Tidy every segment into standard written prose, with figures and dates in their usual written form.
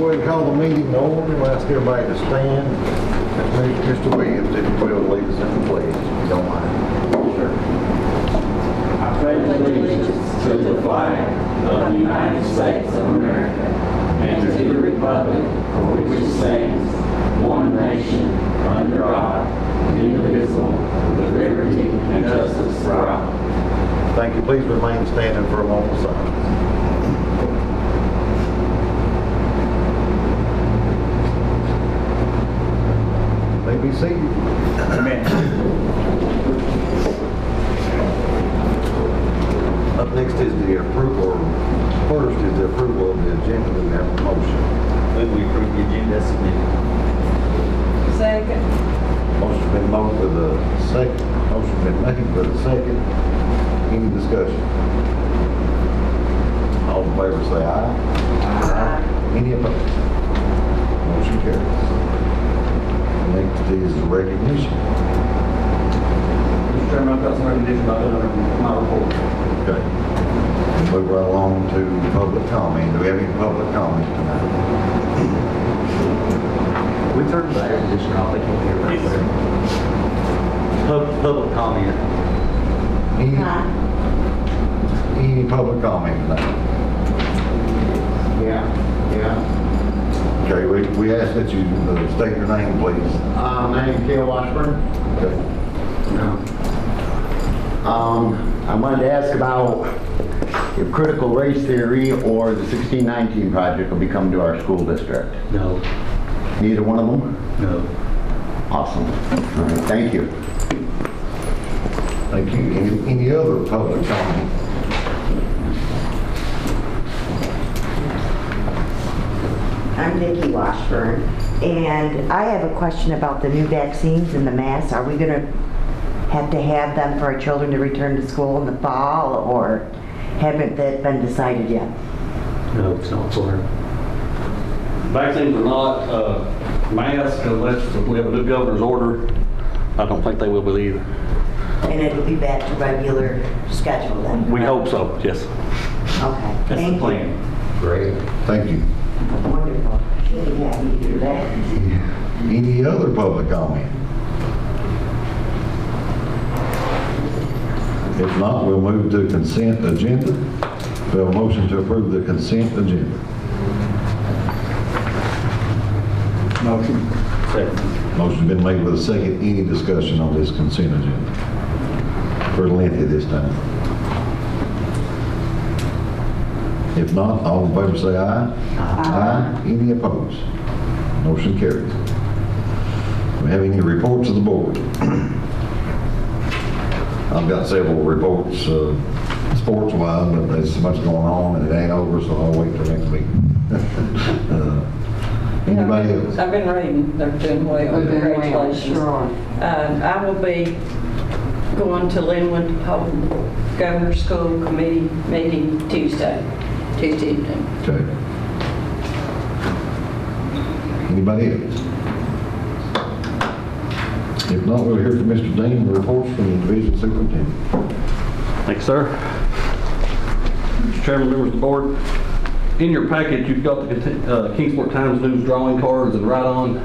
go ahead and call the meeting to order. We'll ask everybody to stand. Mr. Williams, if you will, lead us in the pledge, if you don't mind. Sure. I pledge allegiance to the flag of the United States of America and to the republic for which it stands, one nation, under God, indivisible, with liberty and justice for all. Thank you. Please remain standing for a moment of silence. May be seated. Amen. Up next is the approval. First is the approval of the agenda. We have a motion. Move we approve the agenda as submitted. Second. Motion's been made with a second. Motion's been made with a second. Any discussion? All in favor say aye. Aye. Any opposed? Motion carries. Next is recognition. Mr. Chairman, I've got some recognition about that under my report. Okay. Move right along to public comment. Do we have any public comment tonight? We turned the air conditioner off, they can't hear right there. Public comment. Any public comment tonight? Yeah. Okay, we ask that you state your name, please. My name's Gail Washburn. Okay. I wanted to ask about if critical race theory or the 1619 project will be coming to our school district. No. Neither one of them? No. Awesome. All right, thank you. Thank you. Any other public comment? I'm Vicki Washburn, and I have a question about the new vaccines and the masks. Are we going to have them for our children to return to school in the fall, or haven't that been decided yet? No, it's not for her. Vaccines are not masks unless we have a new governor's order. I don't think they will be either. And it'll be back to regular schedule then? We hope so, yes. Okay, That's thank the plan. Great. Thank you. Wonderful. Really happy to do that. Any other public comment? If not, we'll move to consent agenda. We have a motion to approve the consent agenda. Motion. Second. Motion's been made with a second. Any discussion on this consent agenda? Pretty lengthy this time. If not, all in favor say aye. Aye. Any opposed? Motion carries. Do we have any reports of the board? I've got several reports, sports-wise, but there's so much going on and it ain't over, so I'll wait till next week. Anybody else? I've been reading, they're doing well, congratulations. I will be going to Linwood to hold Governor's School Committee meeting Tuesday evening. Okay. Anybody else? If not, we'll hear from Mr. Dean, the reports from the division superintendent. Thanks, sir. Mr. Chairman, members of the board, in your package, you've got the Kingsport Times News drawing cards and write-on.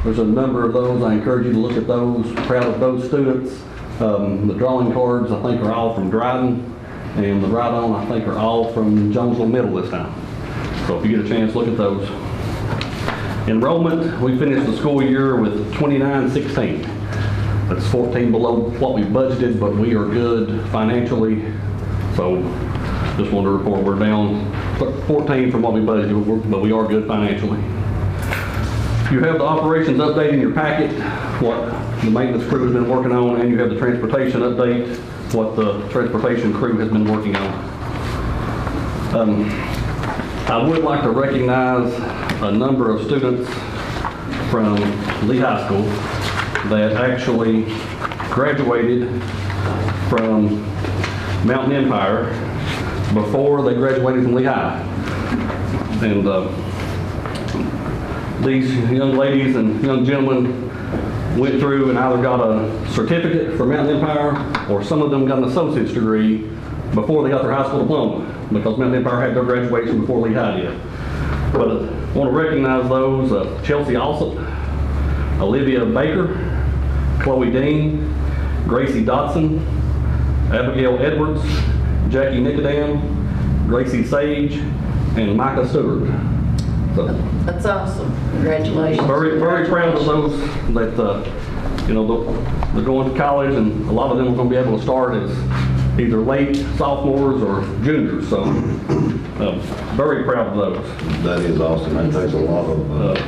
There's a number of those. I encourage you to look at those. Proud of those students. The drawing cards, I think, are all from Dryden, and the write-on, I think, are all from Jonesville Middle this time. So if you get a chance, look at those. Enrollment, we finished the school year with 2916. That's 14 below what we budgeted, but we are good financially. So just wanted to report we're down 14 from what we budgeted, but we are good financially. You have the operations update in your packet, what the maintenance crew has been working on, and you have the transportation update, what the transportation crew has been working on. I would like to recognize a number of students from Lee High School that actually graduated from Mountain Empire before they graduated from Lee High. And these young ladies and young gentlemen went through and either got a certificate from Mountain Empire, or some of them got an associate's degree before they got their high school diploma, because Mountain Empire had their graduation before Lee High did. But I want to recognize those, Chelsea Alsop, Olivia Baker, Chloe Dean, Gracie Dotson, Abigail Edwards, Jackie Nicodem, Gracie Sage, and Micah Stewart. So, That's awesome. Congratulations. very, very proud of those that, they're going to college, and a lot of them are going to be able to start as either late sophomores or juniors. So, very proud of those. That is awesome. That takes a lot of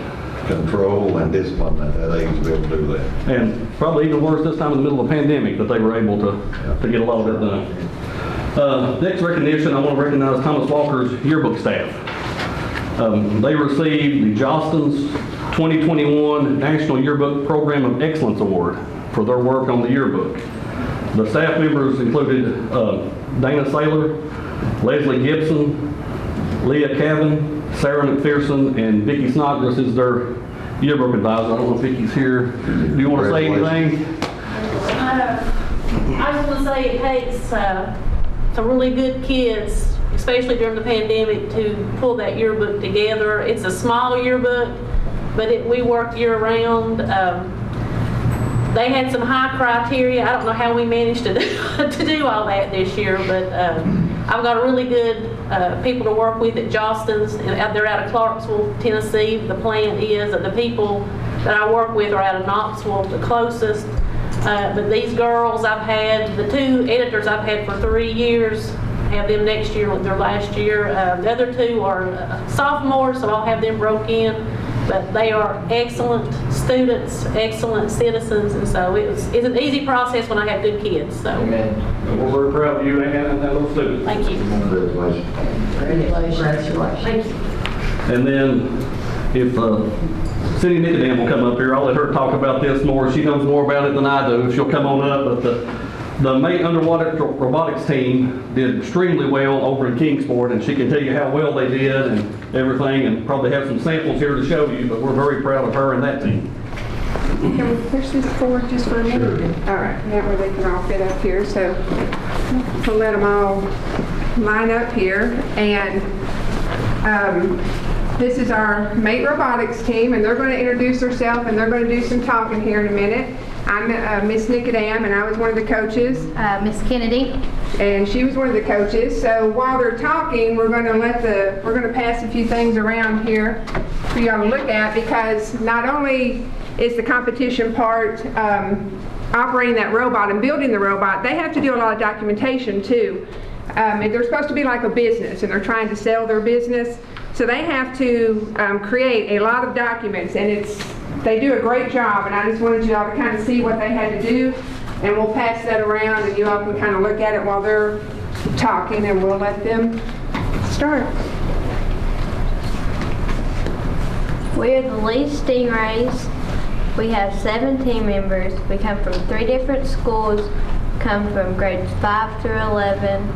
control and discipline at that age to be able to do that. And probably even worse this time in the middle of the pandemic that they were able to get a lot of it done. Next recognition, I want to recognize Thomas Walker's yearbook staff. They received the Jostens 2021 National Yearbook Program of Excellence Award for their work on the yearbook. The staff members included Dana Saylor, Leslie Gibson, Leah Cavan, Sarah McPherson, and Vicki Snodgrass is their yearbook advisor. I don't know if Vicki's here. Do you want to say anything? I just want to say it takes some really good kids, especially during the pandemic, to pull that yearbook together. It's a small yearbook, but we worked year round. They had some high criteria. I don't know how we managed to do all that this year, but I've got really good people to work with at Jostens. They're out of Clarksville, Tennessee. The plan is that the people that I work with are out of Knoxville, the closest. But these girls I've had, the two editors I've had for 3 years, have them next year with their last year. The other two are sophomores, so I'll have them broke in. But they are excellent students, excellent citizens, and so it's an easy process when I have good kids. So. Amen. We're very proud of you and those students. Thank you. Congratulations. Congratulations. Thank you. And then if Cindy Nicodem will come up here, I'll let her talk about this more. She knows more about it than I do. She'll come on up. But the Mate Underwater Robotics team did extremely well over in Kingsport, and she can tell you how well they did and everything, and probably have some samples here to show you, but we're very proud of her and that team. Can we push this forward just for a minute? All right, that way they can all fit up here. So we'll let them all line up here. And this is our Mate Robotics team, and they're going to introduce themselves, and they're going to do some talking here in a minute. I'm Miss Nicodem, and I was one of the coaches. Miss Kennedy. And she was one of the coaches. So while they're talking, we're going to pass a few things around here for y'all to look at, because not only is the competition part operating that robot and building the robot, they have to do a lot of documentation too. And they're supposed to be like a business, and they're trying to sell their business. So they have to create a lot of documents, and they do a great job, and I just wanted you all to kind of see what they had to do, and we'll pass that around, and you all can kind of look at it while they're talking, and we'll let them start. We're the Lee Stingrays. We have 7 team members. We come from 3 different schools, come from grades 5 through 11.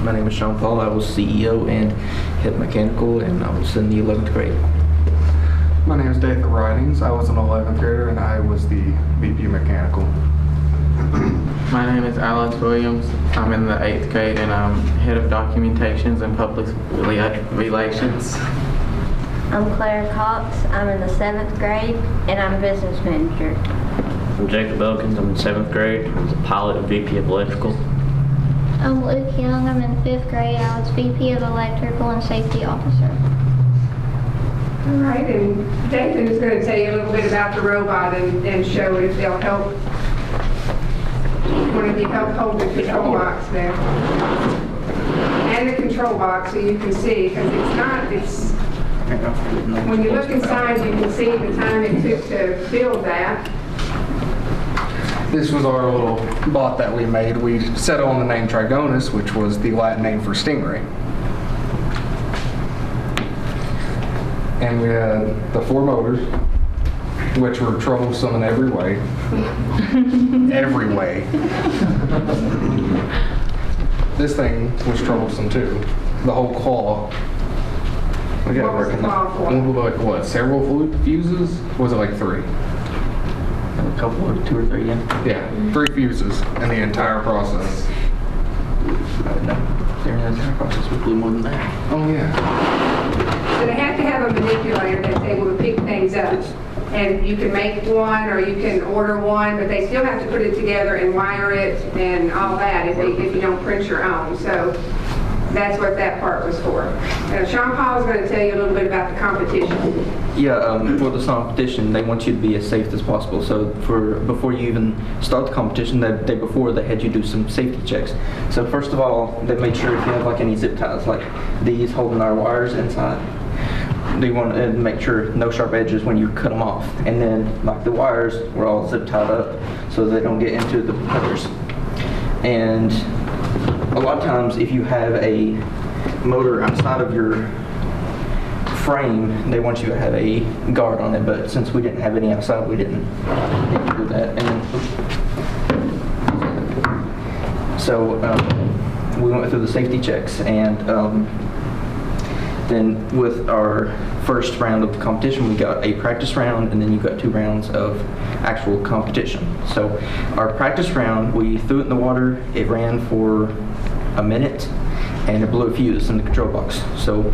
My name is Sean Paul. I was CEO and head mechanical, and I was in the 11th grade. My name is Dathan Ridings. I was an 11th grader, and I was the VP Mechanical. My name is Alex Williams. I'm in the 8th grade, and I'm head of documentations and public relations. I'm Claire Cox. I'm in the 7th grade, and I'm business manager. I'm Jacob Elkins. I'm in 7th grade. I was a pilot and VP of electrical. I'm Luke Young. I'm in 5th grade. I was VP of electrical and safety officer. All right, and Dathan is going to tell you a little bit about the robot and show it if they'll help. One of you help hold the control box there. And the control box so you can see, because when you look inside, you can see the time it took to build that. This was our little bot that we made. We settled on the name Trigonus, which was the Latin name for stingray. And we had the 4 motors, which were troublesome in every way. Every way. This thing was troublesome too. The whole claw. We got What was the claw for? like what? Several fuses? Was it like 3? A couple of 2 or 3, yeah. Yeah, 3 fuses in the entire process. No, they're in the process. We blew more than that. Oh, yeah. So they have to have a manipulator that's able to pick things up. And you can make one or you can order one, but they still have to put it together and wire it and all that if you don't print your own. So that's what that part was for. Sean Paul's going to tell you a little bit about the competition. Yeah, for the competition, they want you to be as safe as possible. So before you even start the competition, the day before, they had you do some safety checks. So first of all, they made sure if you have like any zip ties, like these holding our wires inside, they want to make sure no sharp edges when you cut them off. And then like the wires were all zip tied up so they don't get into the propellers. And a lot of times if you have a motor outside of your frame, they want you to have a guard on it, but since we didn't have any outside, we didn't do that. And so we went through the safety checks, and then with our first round of the competition, we got a practice round, and then you got 2 rounds of actual competition. So our practice round, we threw it in the water, it ran for a minute, and it blew a fuse in the control box. So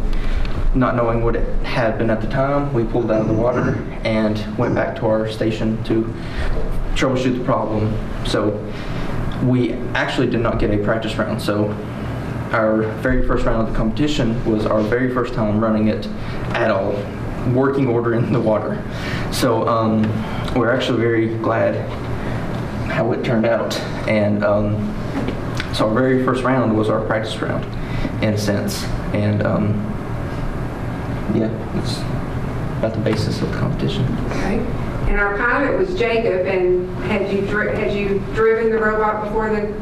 not knowing what it had been at the time, we pulled it out of the water and went back to our station to troubleshoot the problem. So we actually did not get a practice round. So our very first round of the competition was our very first time running it at all, working order in the water. So we're actually very glad how it turned out. And so our very first round was our practice round, in a sense. And yeah, that's about the basis of the competition. Okay. And our pilot was Jacob, and had you driven the robot before the...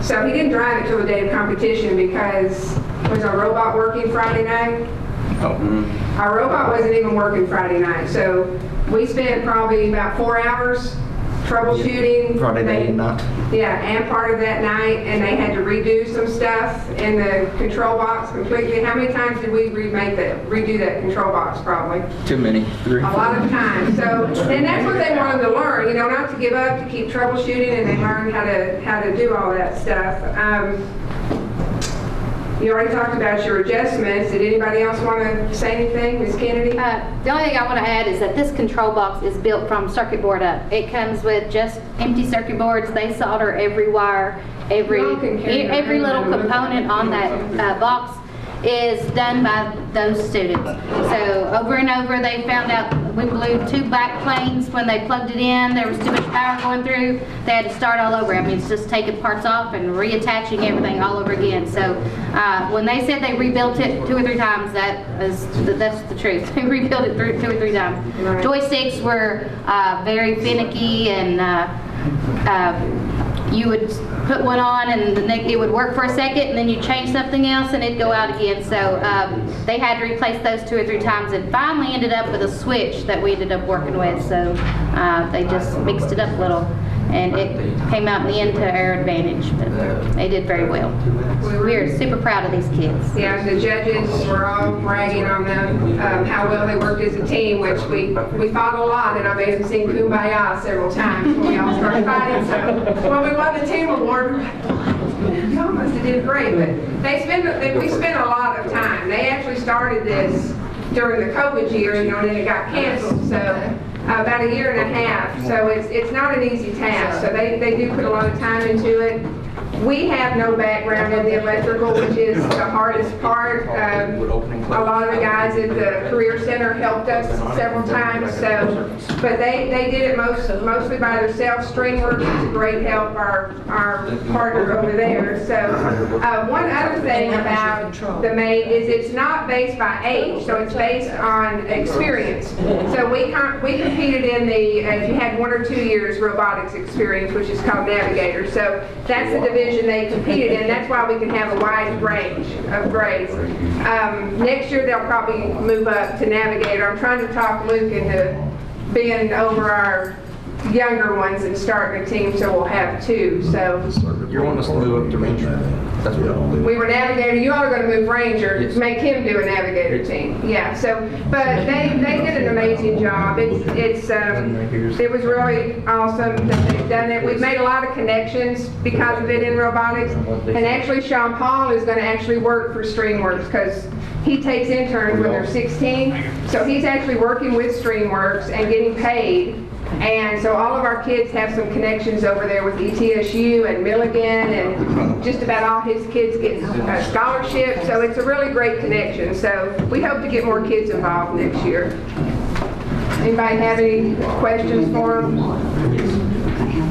So he didn't drive it till the day of competition because was our robot working Friday night? Oh. Our robot wasn't even working Friday night, so we spent probably about 4 hours troubleshooting. Friday day and night. Yeah, and part of that night, and they had to redo some stuff in the control box completely. How many times did we redo that control box? Probably. Too many. 3. A lot of times. So, and that's what they wanted to learn, you know, not to give up, to keep troubleshooting, and they learned how to do all that stuff. You already talked about your adjustments. Did anybody else want to say anything? Ms. Kennedy? The only thing I want to add is that this control box is built from circuit board up. It comes with just empty circuit boards. They solder every wire, every little component on that box is done by those students. So over and over they found out we blew 2 back planes when they plugged it in. There was too much power going through. They had to start all over. I mean, it's just taking parts off and reattaching everything all over again. So when they said they rebuilt it 2 or 3 times, that's the truth. They rebuilt it 2 or 3 times. Right. Joysticks were very finicky, and you would put one on and it would work for a second, and then you change something else and it'd go out again. So they had to replace those 2 or 3 times, and finally ended up with a switch that we ended up working with. So they just mixed it up a little, and it came out in the end to our advantage. But they did very well. We are super proud of these kids. Yeah, the judges were all bragging on them, how well they worked as a team, which we fought a lot, and I made them sing Kumbaya several times when we all started fighting. So when we won the team award, y'all must have did great. But we spent a lot of time. They actually started this during the COVID year, you know, and then it got canceled. So about 1.5 years. So it's not an easy task. So they do put a lot of time into it. We have no background in the electrical, which is the hardest part. A lot of the guys at the Career Center helped us several times. So, but they did it mostly by themselves. Stringworks is a great help, our partner over there. So one other thing about the MATE is it's not based by age, so it's based on experience. So we competed in the, if you had 1 or 2 years robotics experience, which is called Navigator. So that's the division they competed in. That's why we can have a wide range of grades. Next year they'll probably move up to Navigator. I'm trying to talk Luke into being over our younger ones and starting a team, so we'll have 2. So You're wanting us to move up to Ranger. That's what we were navigator. You all are going to move Ranger, Yes. make him do a navigator team. Yeah. So, but they did an amazing job. It was really awesome that they've done it. We've made a lot of connections because of it in robotics. And actually, Sean Paul is going to actually work for Streamworks because he takes interns when they're 16. So he's actually working with Streamworks and getting paid. And so all of our kids have some connections over there with ETSU and Milligan, and just about all his kids get scholarships. So it's a really great connection. So we hope to get more kids involved next year. Anybody have any questions for them?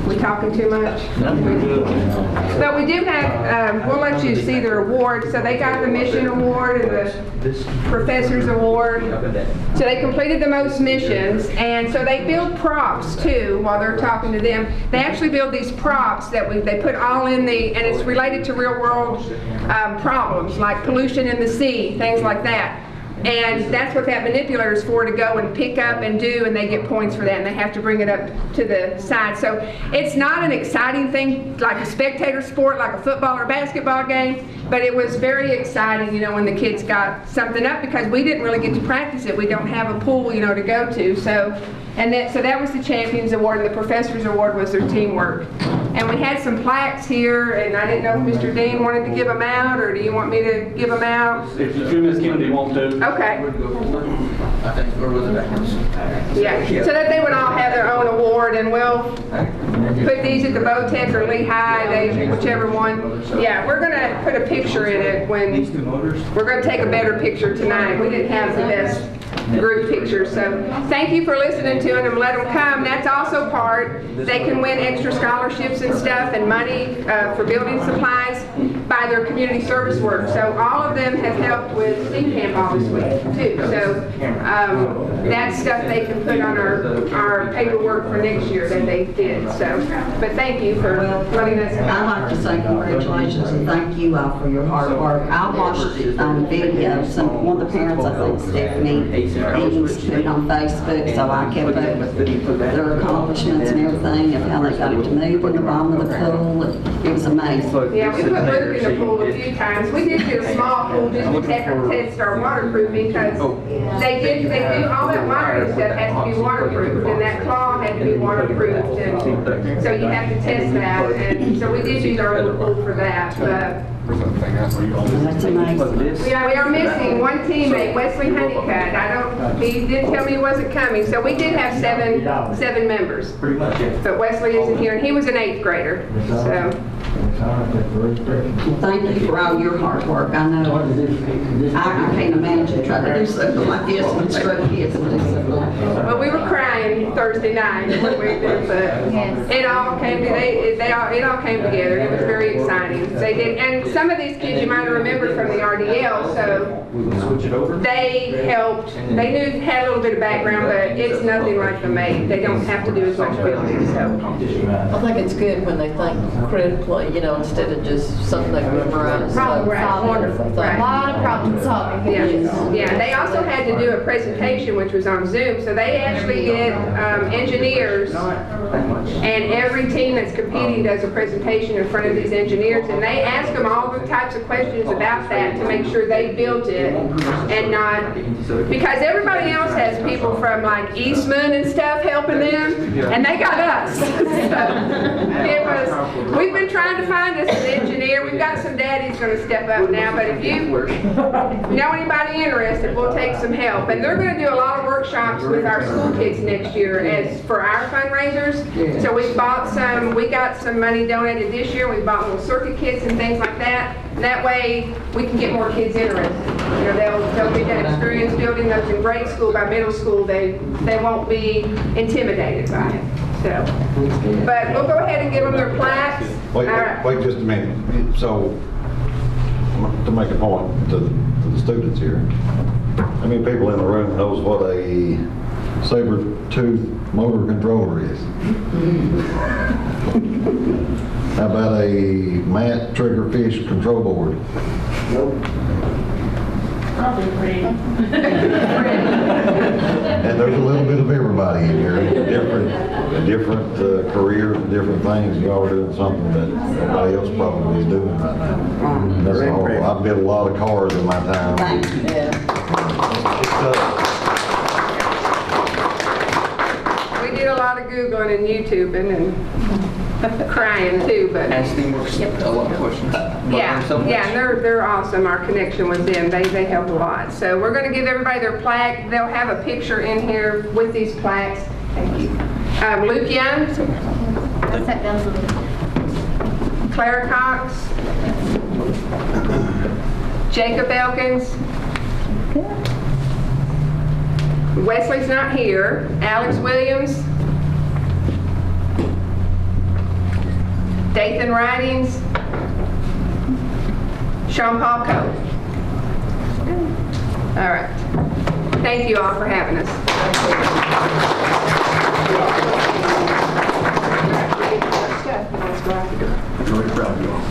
We talking too much? But we do have, we'll let you see their awards. So they got the Mission Award and the Professor's Award. So they completed the most missions, and so they build props too while they're talking to them. They actually build these props that they put all in the, and it's related to real world problems like pollution in the sea, things like that. And that's what that manipulator is for, to go and pick up and do, and they get points for that, and they have to bring it up to the side. So it's not an exciting thing like a spectator sport, like a football or basketball game, but it was very exciting, you know, when the kids got something up, because we didn't really get to practice it. We don't have a pool, you know, to go to. So that was the Champions Award, and the Professor's Award was their teamwork. And we had some plaques here, and I didn't know if Mr. Dean wanted to give them out, or do you want me to give them out? If you, Ms. Kennedy, want to. Okay. I think, or was it backwards? Yeah, so that they would all have their own award, and we'll put these at the Votech or Lehigh, whichever one. Yeah, we're gonna put a picture in it when, we're gonna take a better picture tonight. We didn't have the best group pictures, so thank you for listening to them. Let them come. That's also part. They can win extra scholarships and stuff and money for building supplies by their community service work. So all of them have helped with Steam Camp all this week too. So that's stuff they can put on our paperwork for next year that they did. So, but thank you for letting us come. I'd like to say congratulations and thank you all for your hard work. I watched video, one of the parents, I think Stephanie, Eaton's put it on Facebook, so I kept up with their accomplishments and everything, and how they got it to move in the bottom of the pool. It was amazing. Yeah, we put Luke in the pool a few times. We did get a small pool just to test our waterproofing, because they do all that water and stuff has to be waterproofed, and that claw had to be waterproofed, and so you have to test that, and so we did use our little pool for that. But That's amazing. we are missing one teammate, Wesley Honeycutt. He didn't tell me he wasn't coming, so we did have seven members. But Wesley isn't here, and he was an 8th grader, so. Thank you for all your hard work. I know I can't imagine trying to do something like this and instruct kids and do something like that. Well, we were crying Thursday night when we did, but it all came together. It was very exciting. They did, and some of these kids you might remember from the RDL, so they helped. They had a little bit of background, but it's nothing like the MAID. They don't have to do as much building. So I think it's good when they think critically, you know, instead of just something they memorize. Problem, right. Wonderful. Right. A lot of problem solving. Yeah. They also had to do a presentation, which was on Zoom. So they actually get engineers, and every team that's competing does a presentation in front of these engineers, and they ask them all the types of questions about that to make sure they built it, and not, because everybody else has people from like Eastman and stuff helping them, and they got us. We've been trying to find us an engineer. We've got some daddies going to step up now, but if you know anybody interested, we'll take some help. And they're going to do a lot of workshops with our school kids next year as for our fundraisers. So we got some money donated this year. We bought little circuit kits and things like that. And that way we can get more kids interested. You know, they'll get that experience building those in grade school. By middle school, they won't be intimidated by it. So, but we'll go ahead and give them their plaques. Wait just a minute. So, to make a point to the students here, how many people in the room knows what a saber-tooth motor controller is? How about a mat trigger fish control board? Nope. Probably pretty. And there's a little bit of everybody in here, different careers, and different things. Y'all are doing something that nobody else probably is doing right now. That's all. I've built a lot of cars in my time. We did a lot of Googling and YouTubing and crying too, but. Ask Teamworks a lot of questions. Yeah, and they're awesome. Our connection with them, they help a lot. So we're going to give everybody their plaque. They'll have a picture in here with these plaques. Thank you. Luke Young, Clara Cox, Jacob Elkins. Wesley's not here. Alex Williams, Dathan Ridings, Sean Paul Cole. All right. Thank you all for having us. Very proud of you all.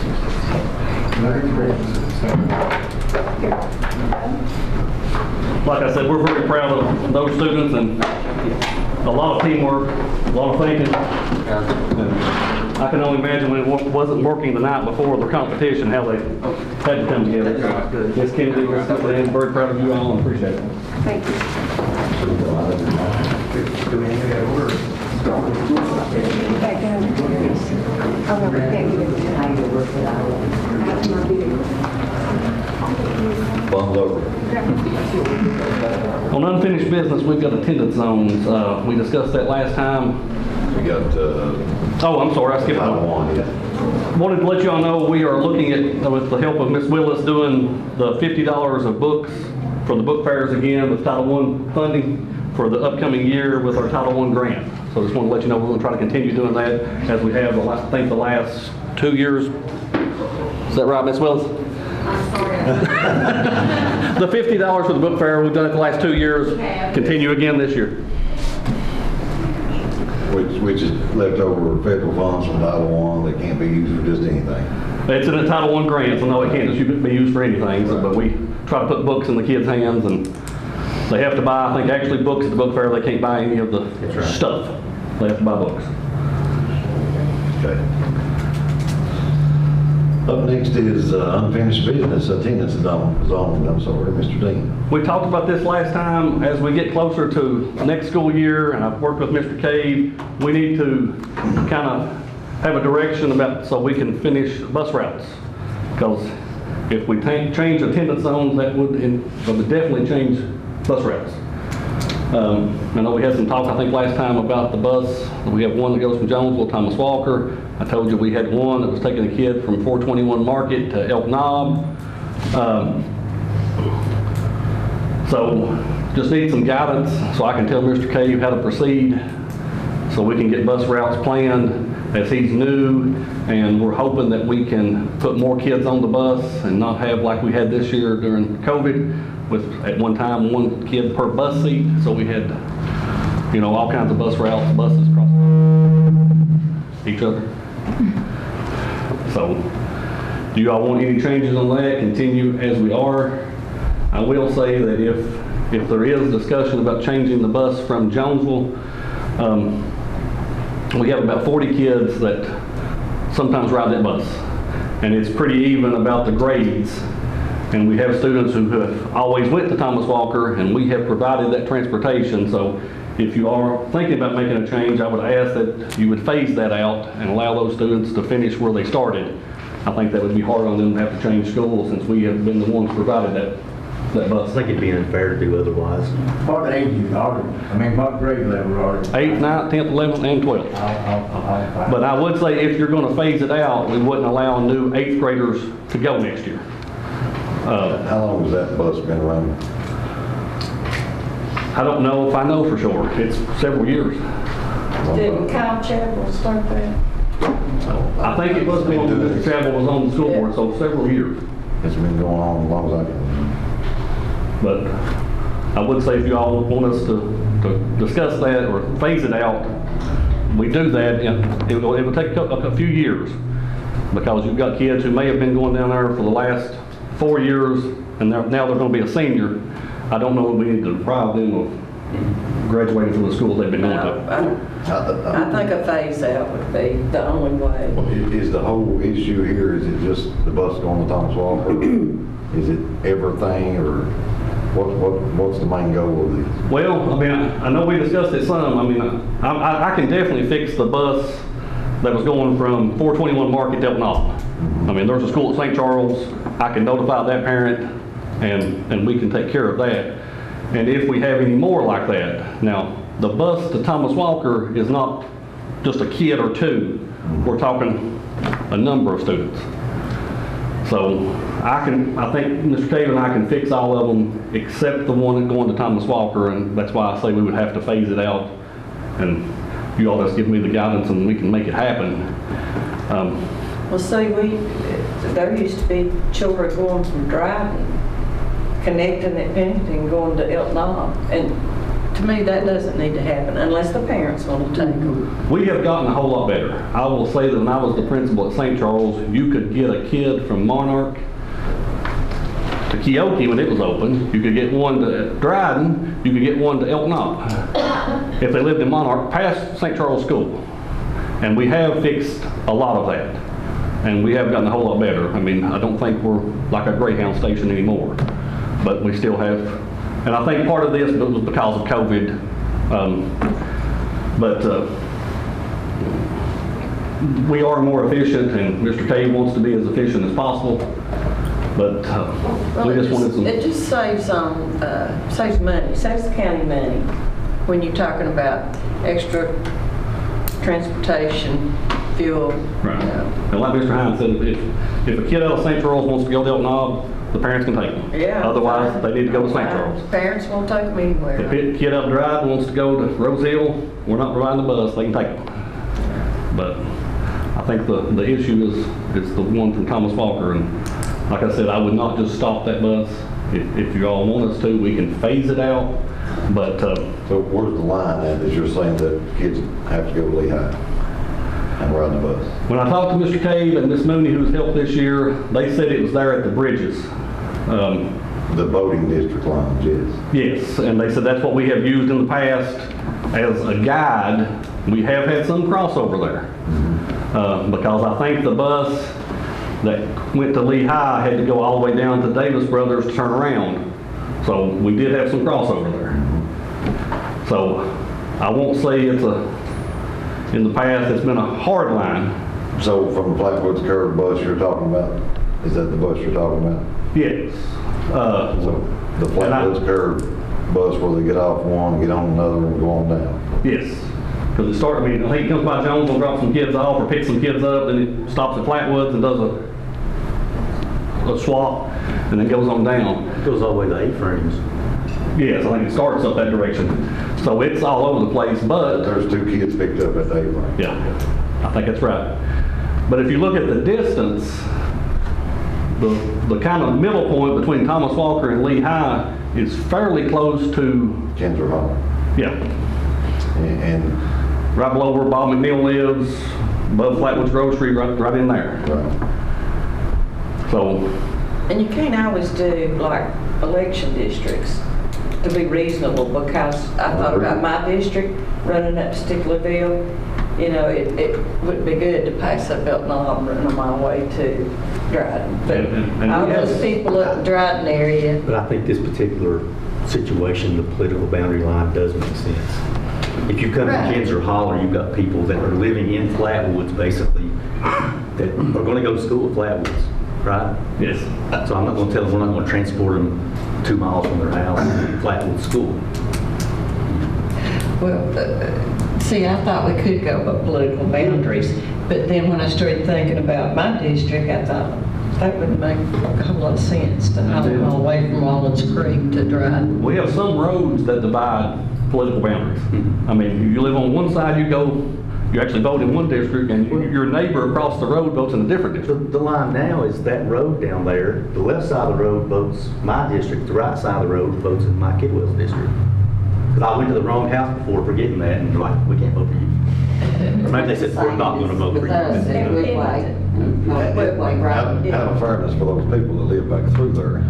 Like I said, we're very proud of those students and a lot of teamwork, a lot of thinking. And I can only imagine when it wasn't working the night before the competition, how they had to come together. Ms. Kennedy, I'm very proud of you all and appreciate it. Thank you. Bummed over. On unfinished business, we've got attendance zones. We discussed that last time. We got, Oh, I'm sorry, I skipped Title one. I, yeah. Wanted to let you all know we are looking at, with the help of Ms. Willis, doing the $50 of books for the book fairs again with Title I funding for the upcoming year with our Title I grant. So just want to let you know we're going to try to continue doing that as we have, I think, the last 2 years. Is that right, Ms. Willis? The $50 for the book fair, we've done it the last 2 years. Continue again this year. Which is leftover federal funds from Title I that can't be used for just anything. It's in a Title I grant, so no, it can't just be used for anything. So, but we try to put books in the kids' hands, and they have to buy, I think, actually books at the book fair. They can't buy any of the stuff. They have to buy books. Okay. Up next is unfinished business. Attendance is on. I'm sorry, Mr. Dean. We talked about this last time. As we get closer to next school year, and I've worked with Mr. Cave, we need to kind of have a direction about so we can finish bus routes. Because if we change attendance zones, that would definitely change bus routes. I know we had some talk, I think, last time about the bus. We have one that goes from Jonesville to Thomas Walker. I told you we had one that was taking a kid from 421 Market to Elk Knob. So just need some guidance so I can tell Mr. Cave how to proceed so we can get bus routes planned as he's new, and we're hoping that we can put more kids on the bus and not have like we had this year during COVID with at one time one kid per bus seat. So we had, you know, all kinds of bus routes, buses cross each other. So do you all want any changes on that? Continue as we are. I will say that if there is discussion about changing the bus from Jonesville, we have about 40 kids that sometimes ride that bus, and it's pretty even about the grades. And we have students who have always went to Thomas Walker, and we have provided that transportation. So if you are thinking about making a change, I would ask that you would phase that out and allow those students to finish where they started. I think that would be hard on them to have to change schools since we have been the ones provided that bus. I think it'd be unfair to do otherwise. What age are you? I mean, what grade level are you? 8th, 9th, 10th, 11th, and 12th. But I would say if you're going to phase it out, we wouldn't allow new 8th graders to go next year. How long has that bus been running? I don't know if I know for sure. It's several years. Didn't Kyle Chapel start that? I think it was when Mr. Chapel was on the school board, so several years. It's been going on as long as I can. But I would say if you all want us to discuss that or phase it out, we do that. It would take a few years because you've got kids who may have been going down there for the last 4 years, and now they're going to be a senior, I don't know if we need to deprive them of graduating from the school they've been going to. I think a phase out would be the only way. Is the whole issue here, is it just the bus going to Thomas Walker? Is it everything, or what's the main goal of this? Well, I mean, I know we discussed it some. I mean, I can definitely fix the bus that was going from 421 Market to Elton Knob. I mean, there's a school at St. Charles. I can notify that parent, and we can take care of that. And if we have any more like that, now, the bus to Thomas Walker is not just a kid or two. We're talking a number of students. So I think Mr. Cave and I can fix all of them except the one going to Thomas Walker, and that's why I say we would have to phase it out. And you all just give me the guidance and we can make it happen. Well, see, there used to be children going from Dryden, connecting at Pennington, going to Elton Knob, and to me, that doesn't need to happen unless the parents want to take them. We have gotten a whole lot better. I will say that when I was the principal at St. Charles, you could get a kid from Monarch to Keokee when it was open. You could get one to Dryden. You could get one to Elton Knob if they lived in Monarch past St. Charles School. And we have fixed a lot of that. And we have gotten a whole lot better. I mean, I don't think we're like a Greyhound station anymore, but we still have. And I think part of this was because of COVID. We are more efficient, and Mr. Cave wants to be as efficient as possible. But we just wanted some. It just saves money, saves the county money when you're talking about extra transportation, fuel. Right. And like Mr. Hines said, if a kid out of St. Charles wants to go to Elton Knob, the parents can take them. Yeah. Otherwise, they need to go to St. Charles. Parents won't take them anywhere. If a kid out of Dryden wants to go to Rose Hill, we're not providing the bus, they can take them. But I think the issue is the one from Thomas Walker, and like I said, I would not just stop that bus. If you all want us to, we can phase it out. But so where's the line at, that you're saying that kids have to go to Lehigh and ride the bus? When I talked to Mr. Cave and Miss Mooney, who's helped this year, they said it was there at the bridges. The voting district lines, yes. Yes, and they said that's what we have used in the past as a guide. We have had some crossover there. Because I think the bus that went to Lehigh had to go all the way down to Davis Brothers to turn around. So we did have some crossover there. So I won't say in the past it's been a hard line. So from the Flatwoods Curve bus you're talking about, is that the bus you're talking about? Yes. So the Flatwoods Curve bus where they get off one, get on another, and go on down? Yes. Because it started, I mean, I think it comes by Jones, will drop some kids off or pick some kids up, then it stops at Flatwoods and does a swap, and then goes on down. It goes all the way to A-frames. Yes, I think it starts up that direction. So it's all over the place, but... There's 2 kids picked up at the A-frame. Yeah, I think that's right. But if you look at the distance, the kind of middle point between Thomas Walker and Lehigh is fairly close to... Kinzer Hall. Yeah. And right below where Bob McNeil lives, above Flatwoods Grocery, right in there. Right. So... And you can't always do like election districts to be reasonable, because I thought about my district running up to Stickleyville. You know, it would be good to pass up Elton Knob and run on my way to Dryden. But and all those people up in Dryden area. But I think this particular situation, the political boundary line does make sense. If you come to Kinzer Holler, you've got people that are living in Flatwoods, basically, that are going to go to school at Flatwoods. Right? Yes. So I'm not going to tell them we're not going to transport them 2 miles from their house to Flatwood School. Well, see, I thought we could go by political boundaries, but then when I started thinking about my district, I thought that would make a whole lot of sense to haul them all the way from Wallens Creek to Dryden. We have some roads that divide political boundaries. I mean, you live on one side, you actually vote in one district, and your neighbor across the road votes in a different district. The line now is that road down there. The left side of the road votes my district. The right side of the road votes in my Kidwell's district. Because I went to the wrong house before forgetting that, and they're like, we can't vote for you. Or maybe they said, we're not going to vote for you. not quickly, right? Out of fairness for those people that live back through there,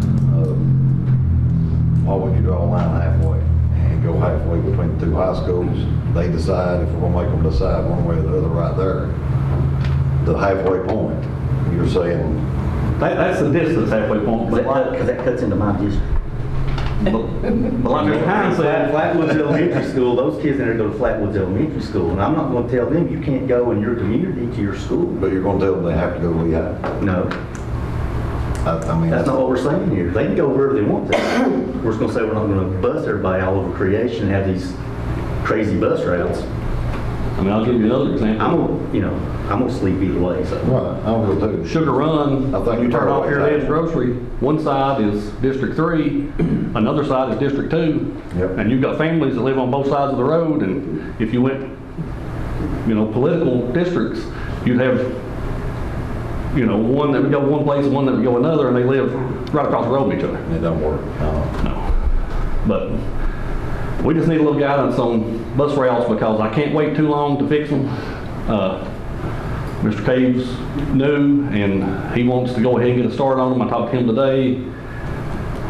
why would you draw a line halfway and go halfway between the two high schools? They decide, if we're gonna make them decide one way or the other right there. The halfway point, you're saying. That's the distance halfway point, but Because that cuts into my district. but like Mr. Hines said, Flatwoods Elementary School, those kids there go to Flatwoods Elementary School, and I'm not gonna tell them you can't go in your community to your school. But you're gonna tell them they have to go to Lehigh? No, I mean. that's not what we're saying here. They can go wherever they want to. We're just gonna say we're not gonna bus everybody all over creation and have these crazy bus routes. I mean, I'll give you another example. I'm gonna sleep either way, so. Right, I will too. Sugar Run, I think you you turn off here at totally Ed's Grocery, one side is District 3, another side is District 2. Yep. And you've got families that live on both sides of the road, and if you went, political districts, you'd have, one that would go one place and one that would go another, and they live right across the road from each other. It don't work. No. But we just need a little guidance on bus routes because I can't wait too long to fix them. Mr. Caves knew, and he wants to go ahead and get a start on them. I talked to him today.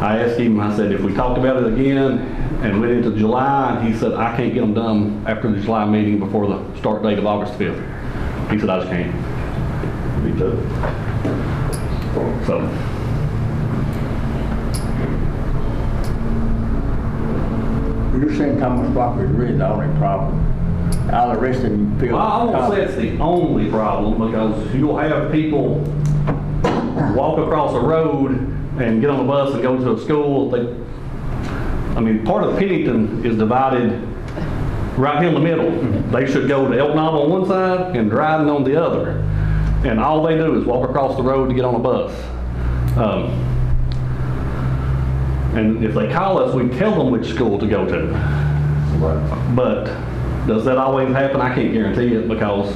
I asked him, I said, if we talked about it again and went into July, he said, I can't get them done after the July meeting before the start date of August 5th. He said, I just can't. Me too. So. You're saying Thomas Walker is really the only problem. All the rest of them feel. Well, I won't say it's the only problem because you'll have people walk across a road and get on a bus and go to a school. Part of Pennington is divided right here in the middle. They should go to Elk Knob on one side and Dryden on the other. And all they do is walk across the road to get on a bus. And if they call us, we tell them which school to go to. Right. But does that always happen? I can't guarantee it because,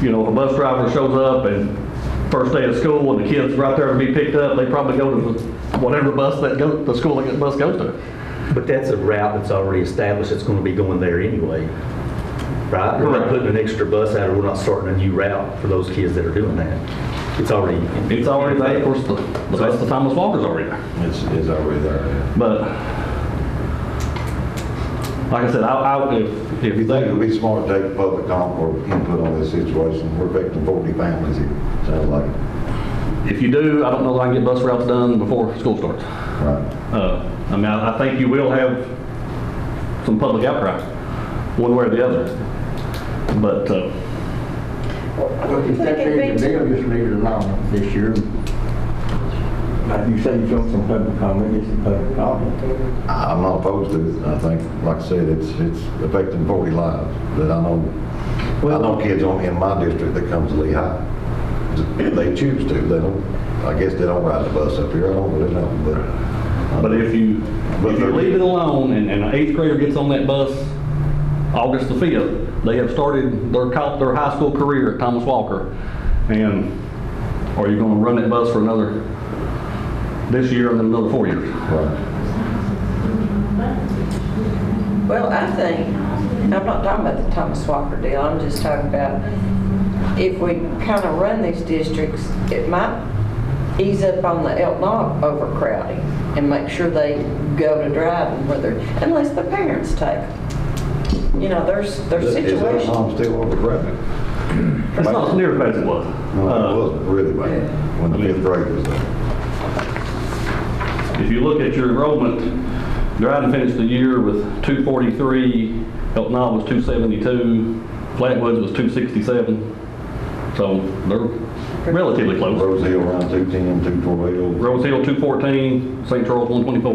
if a bus driver shows up and first day of school and the kid's right there to be picked up, they probably go to whatever bus the school that bus goes to. But that's a route that's already established. It's gonna be going there anyway, right? We're not putting an extra bus out, or we're not starting a new route for those kids that are doing that. It's already there. Of course, the bus to Thomas Walker's already there. It's already there. But like I said, if you think it would be smart to take public comment or input on this situation, we're affecting 40 families here. Sounds like it. If you do, I don't know that I can get bus routes done before school starts. Right. I think you will have some public outcry, one way or the other. But Well, if that big a deal, just leave it alone this year. Like you say, you want some public comment, get some public comment. I'm not opposed to it. I think, like I said, it's affecting 40 lives that I know. I know kids in my district that come to Lehigh. They choose to. They don't. I guess they don't ride the bus up here. I don't really know. But if you leave it alone and an 8th grader gets on that bus August the 5th, they have started their high school career at Thomas Walker. And are you going to run that bus for this year and then another 4 years? Right. Well, I think, I'm not talking about the Thomas Walker deal, I'm just talking about if we kind of run these districts, it might ease up on the Elk Knob overcrowding and make sure they go to Dryden, unless the parents take them. There's situations. Is Elk Knob still overcrowded? It's not as near as bad as it was. No, it wasn't really bad when the 5th grade was there. If you look at your enrollment, Dryden finished the year with 243, Elk Knob was 272, Flatwoods was 267. So they're relatively close. Rose Hill around 210, 212. Rose Hill 214, St. Charles 124.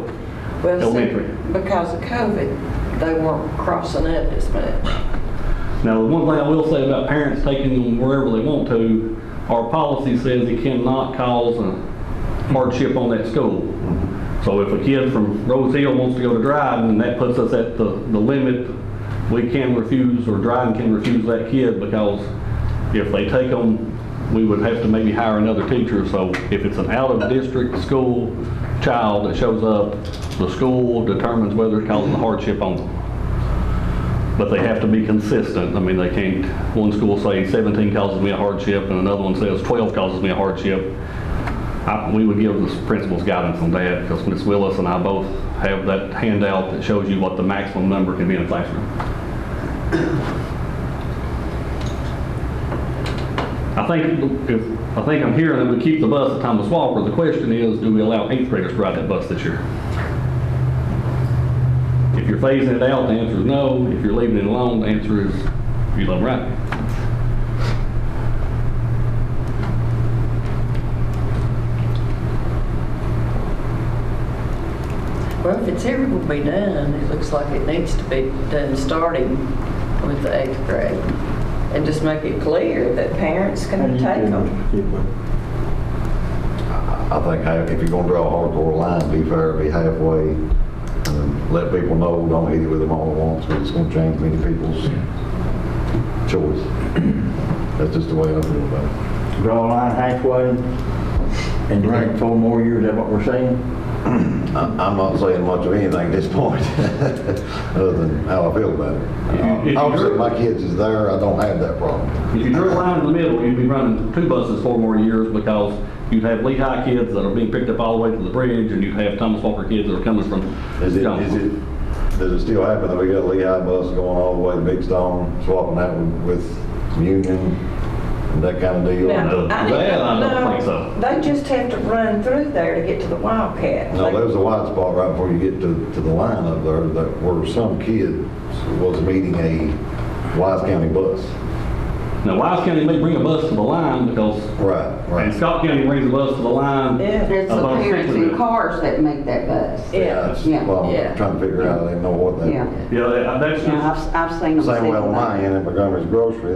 Well, Elementary. Because of COVID, they weren't crossing up as much. Now, the one thing I will say about parents taking them wherever they want to, our policy says it cannot cause a hardship on that school. So if a kid from Rose Hill wants to go to Dryden, and that puts us at the limit, we can refuse, or Dryden can refuse that kid, because if they take them, we would have to maybe hire another teacher. So if it's an out-of-district school child that shows up, the school determines whether it causes a hardship on them. but they have to be consistent. I mean, they can't, one school say 17 causes me a hardship and another one says 12 causes me a hardship. We would give the principals guidance on that because Ms. Willis and I both have that handout that shows you what the maximum number can be in a classroom. I think I'm hearing that we keep the bus at Thomas Walker. The question is, do we allow 8th graders to ride that bus this year? If you're phasing it out, the answer is no. If you're leaving it alone, the answer is you let them ride. Well, if it's ever going to be done, it looks like it needs to be done starting with the 8th grade. And just make it clear that parents can take them. I think if you're gonna draw a hardcore line, be fair, be halfway, and let people know, don't hit it with them all at once, because it's gonna change many people's choice. That's just the way I feel about it. Draw a line halfway and drink 4 more years, is that what we're saying? I'm not saying much of anything at this point, other than how I feel about it. Obviously, my kids is there, I don't have that problem. If you drew a line in the middle, you'd be running 2 buses 4 more years because you'd have Lehigh kids that are being picked up all the way to the bridge, and you'd have Thomas Walker kids that are coming from Does it still happen that we got a Lehigh bus going all the way to Big Stone, swapping that with Union, and that kind of deal? No, I don't think so. They just have to run through there to get to the Wildcat. No, there's a wide spot right before you get to the line up there that where some kid was meeting a Wise County bus. Now, Wise County may bring a bus to the line because, and Scott County brings a bus to the line. It's the parents in cars that make that bus. That's well, I'm trying to figure out, I didn't know what that. Yeah, that's just. I've seen them. Same way on my end at Montgomery's Grocery,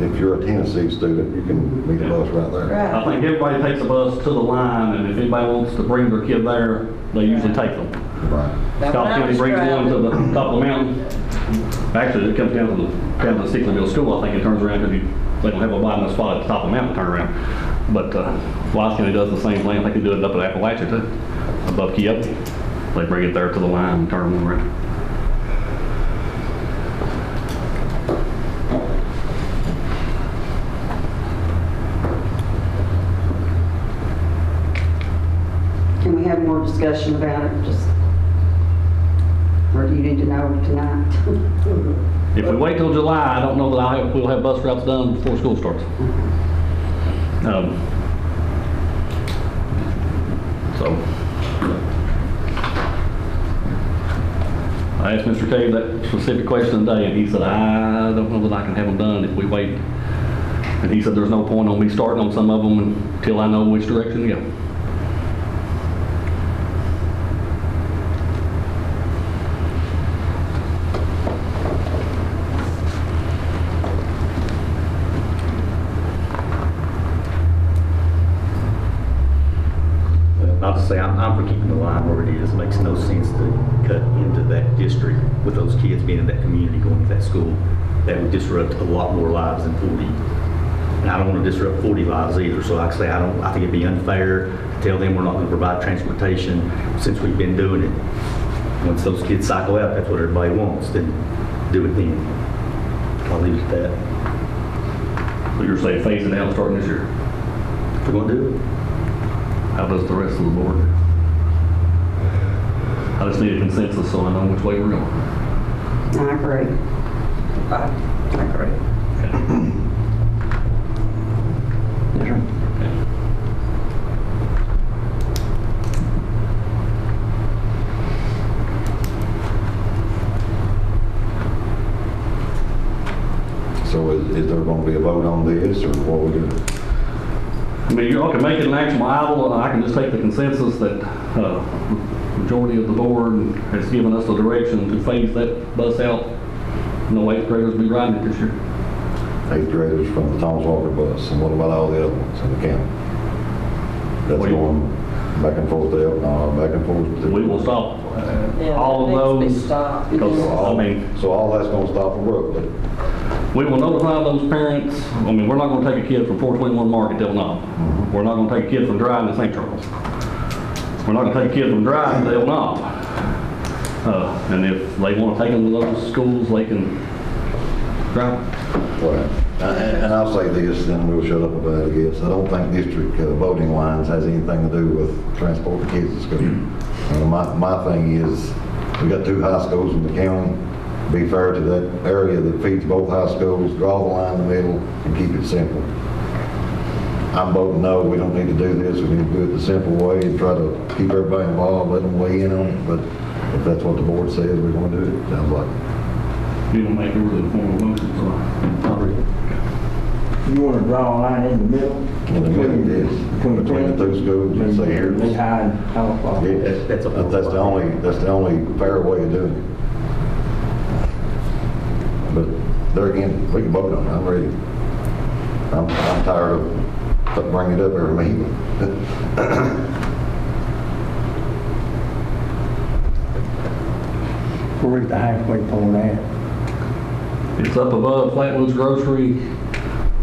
if you're a Tennessee student, you can meet a bus right there. I think everybody takes a bus to the line, and if anybody wants to bring their kid there, they usually take them. Right. Scott County brings one to the top of the mountain. Actually, it comes down to the Stickleyville School, I think, and turns around because they don't have a wide enough spot at the top of the mountain to turn around. But Wise County does the same thing. I think they do it up at Appalachia too, above Kiev. They bring it there to the line and turn them around. Can we have more discussion about it? Or do you need to know tonight? If we wait till July, I don't know that we'll have bus routes done before school starts. I asked Mr. Cave that specific question today, and he said, I don't know that I can have them done if we wait. And he said, there's no point on me starting on some of them until I know which direction to go. I'll just say I'm for keeping the line where it is. It makes no sense to cut into that district with those kids being in that community going to that school. That would disrupt a lot more lives than 40. And I don't want to disrupt 40 lives either. So like I say, I think it'd be unfair to tell them we're not going to provide transportation since we've been doing it. Once those kids cycle out, that's what everybody wants, then do it then. I'll leave it at that. So you're saying phase it out starting this year? We're going to do it. How does the rest of the board? I just need a consensus so I know which way we're going. I agree. I agree. So is there going to be a vote on this, or what we do? I mean, you all can make it an action liable, and I can just take the consensus that the majority of the board has given us the direction to phase that bus out. No 8th graders will be riding it this year. 8th graders from the Thomas Walker bus, and what about all the other ones in the county? That's going back and forth to Elton, back and forth to... We will stop all of those. Because, so all that's going to stop abruptly. We will notify those parents. I mean, we're not going to take a kid from 421 Market to El Knob. We're not going to take a kid from Dryden to St. Charles. We're not going to take a kid from Dryden to El Knob. And if they want to take them to those schools, they can Right. Right. And I'll say this, then we'll shut up about it, I guess. I don't think district voting lines has anything to do with transporting kids to school. My thing is, we got 2 high schools in the county. Be fair to that area that feeds both high schools, draw the line in the middle, and keep it simple. I'm voting no, we don't need to do this, we need to do it the simple way and try to keep everybody involved, let them weigh in on it, but if that's what the board says we're going to do it, sounds like it. You don't make it really formal motion, so I'll read it. You want to draw a line in the middle? In the middle, yes, between the 2 schools, and say here. They high and how Yeah, that's the only fair way of doing it. But there again, we can vote on it, I'm ready. I'm tired of bringing it up every meeting. We're at the halfway point at. It's up above Flatwoods Grocery,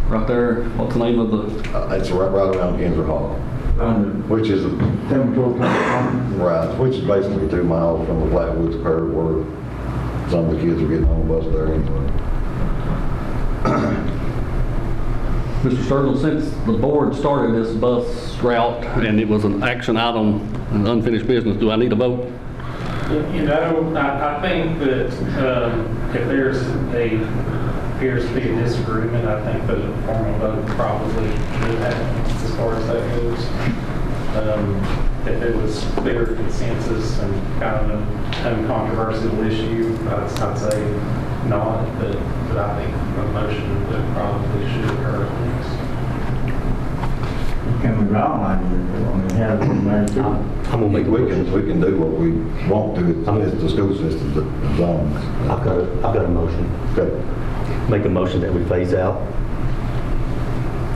right there. What's the name of the? It's right around Kinzer Hall, which is right, which is basically 2 miles from the Flatwoods curve where some of the kids are getting on the bus there anyway. Mr. Sturgill, since the board started this bus route and it was an action item, an unfinished business, do I need a vote? You know, I think that if there's appears to be a disagreement, I think that a formal vote probably should happen as far as that goes. If it was clear consensus and kind of an uncontroversial issue, I'd say not, but I think a motion that probably should occur at least. Can we draw a line in the middle? I'm gonna make a motion. We can do what we want to. It's the school system that zones. I've got a motion. Okay. Make a motion that we phase out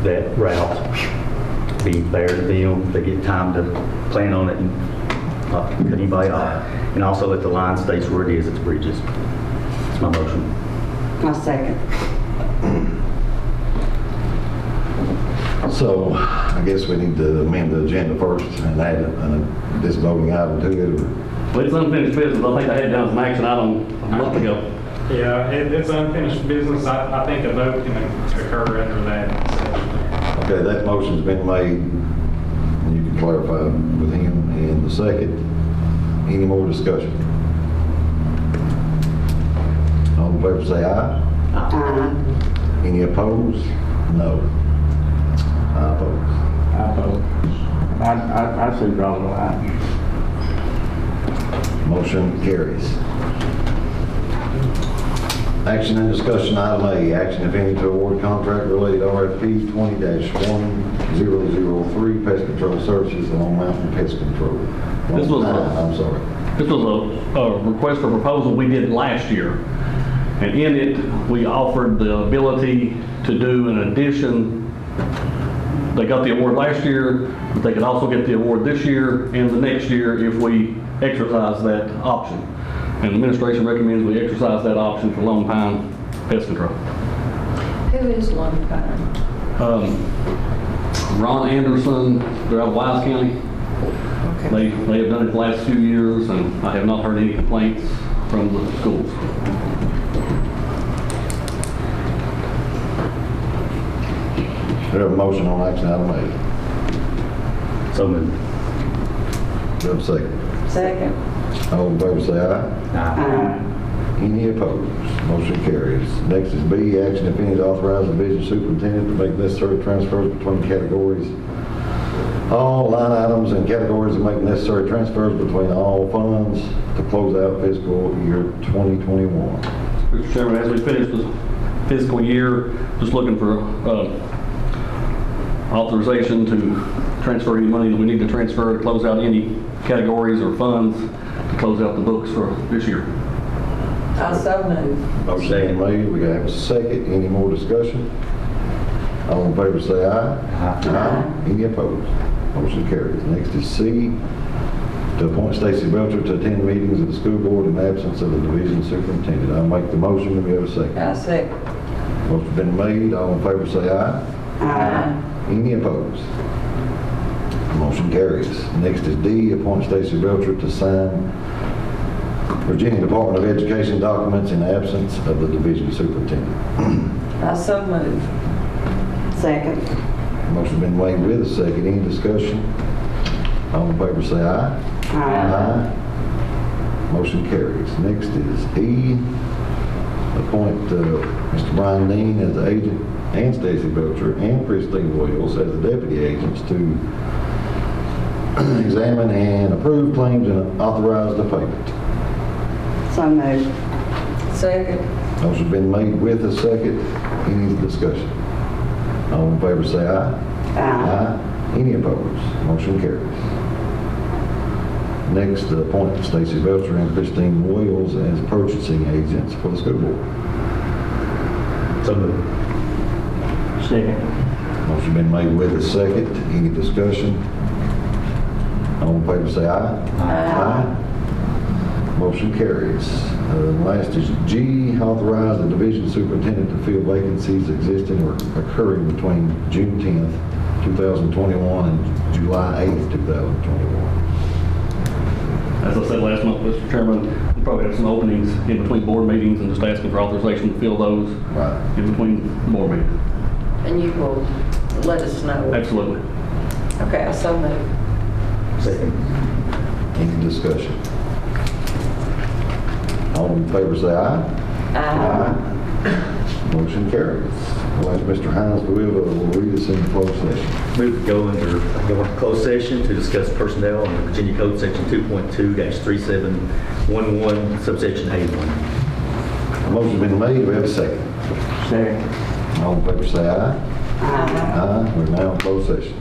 that route, being fair to them, they get time to plan on it and not cut anybody off. And also let the line stay where it is, it's bridges. That's my motion. My second. So I guess we need to amend the agenda first and add this voting item to it. Well, it's unfinished business. I think I had down as an action item a month ago. Yeah, it's unfinished business. I think a vote can occur under that. Okay, that motion's been made, and you can clarify with him. And the second, any more discussion? All in favor say aye. Aye. Any opposed? No. I oppose. I vote. I say draw the line. Motion carries. Action and discussion item A, action if any to award contract related RFP 20-1003 pest control services along Mountain Pest Control. This was I'm sorry. This was a request for proposal we did last year. And in it, we offered the ability to do an addition. They got the award last year, but they could also get the award this year and the next year if we exercise that option. And the administration recommends we exercise that option for Lone Pine Pest Control. Who is Lone Pine? Ron Anderson, they're out of Wise County. Okay. They have done it the last few years, and I have not heard any complaints from the schools. We have a motion on action item A. So moved. Do we have a second? Second. All in favor say aye. Aye. Any opposed? Motion carries. Next is B, action if any to authorize the division superintendent to make necessary transfers between categories. All line items and categories to make necessary transfers between all funds to close out fiscal year 2021. Mr. Chairman, as we finish the fiscal year, just looking for authorization to transfer any money that we need to transfer to close out any categories or funds to close out the books for this year. I so move. Motion made, we have a second. Any more discussion? All in favor say aye. Aye. Any opposed? Motion carries. Next is C, to appoint Stacy Belcher to attend meetings of the school board in absence of the division superintendent. I'll make the motion. Do we have a second? I second. Motion's been made. All in favor say aye. Aye. Any opposed? Motion carries. Next is D, appoint Stacy Belcher to sign Virginia Department of Education documents in absence of the division superintendent. I so move. Second. Motion been made with a second. Any discussion? All in favor say aye. Aye. Motion carries. Next is E. Appoint Mr. Brian Dean as the agent and Stacy Belcher and Christine Williams as the deputy agents to examine and approve claims and authorize the payment. So moved. Second. Motion been made with a second. Any discussion? All in favor say aye. Aye. Any opposed? Motion carries. Next, appoint Stacy Belcher and Christine Williams as purchasing agents for the school board. So moved. Second. Motion been made with a second. Any discussion? All in favor say aye. Aye. Motion carries. Last is G, authorize the division superintendent to fill vacancies existing or occurring between June 10th, 2021 and July 8th, 2021. As I said last month, Mr. Chairman, we probably have some openings in between board meetings and just asking for authorization to fill those in between board meetings. And you will let us know. Absolutely. Okay, I so move. Second. Any discussion? All in favor say aye. Aye. Motion carries. I'll ask Mr. Hines to read us in closed session. Move to go into closed session to discuss personnel under Virginia Code Section 2.2-3711, subsection A1. Motion been made. Do we have a second? Second. All in favor say aye. Aye. Aye. We're now in closed session.